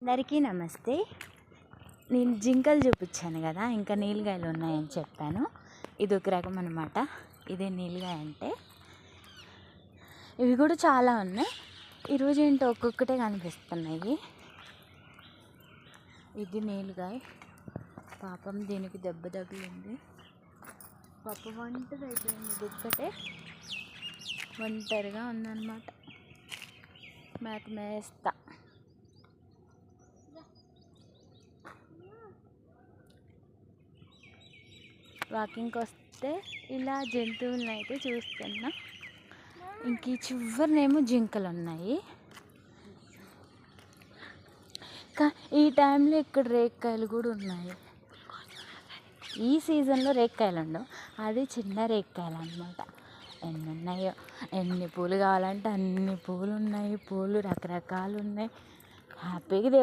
అందరికీ నమస్తే. నేను జింకలు చూపించాను కదా, ఇంకా నీలగాయలు ఉన్నాయని చెప్పాను. ఇది ఒక రకం అనమాట. ఇదే నీలగాయ అంటే. ఇవి కూడా చాలా ఉన్నాయి. ఈరోజు ఏంటో ఒక్కొక్కటే కనిపిస్తున్నాయి. ఇది నీలగాయ. పాపం దీనికి దెబ్బ తగిలింది. పాపం ఒంటరి అయిపోయింది. ఇది ఒక్కటే ఒంటరిగా ఉందన్నమాట. మేత మేస్తా. వాకింగ్కి వస్తే ఇలా జంతువులను అయితే చూస్తున్నా. ఇంక ఈ చివరినేమో జింకలు ఉన్నాయి. ఈ టైంలో ఇక్కడ రేక్కాయలు కూడా ఉన్నాయి. ఈ సీజన్లో రేక్కాయలు ఉండవు, అది చిన్న రేక్కాయలు అన్నమాట. ఎన్ని ఉన్నాయో, ఎన్ని పూలు కావాలంటే అన్ని పూలు ఉన్నాయి. పూలు రకరకాలు ఉన్నాయి. హ్యాపీగా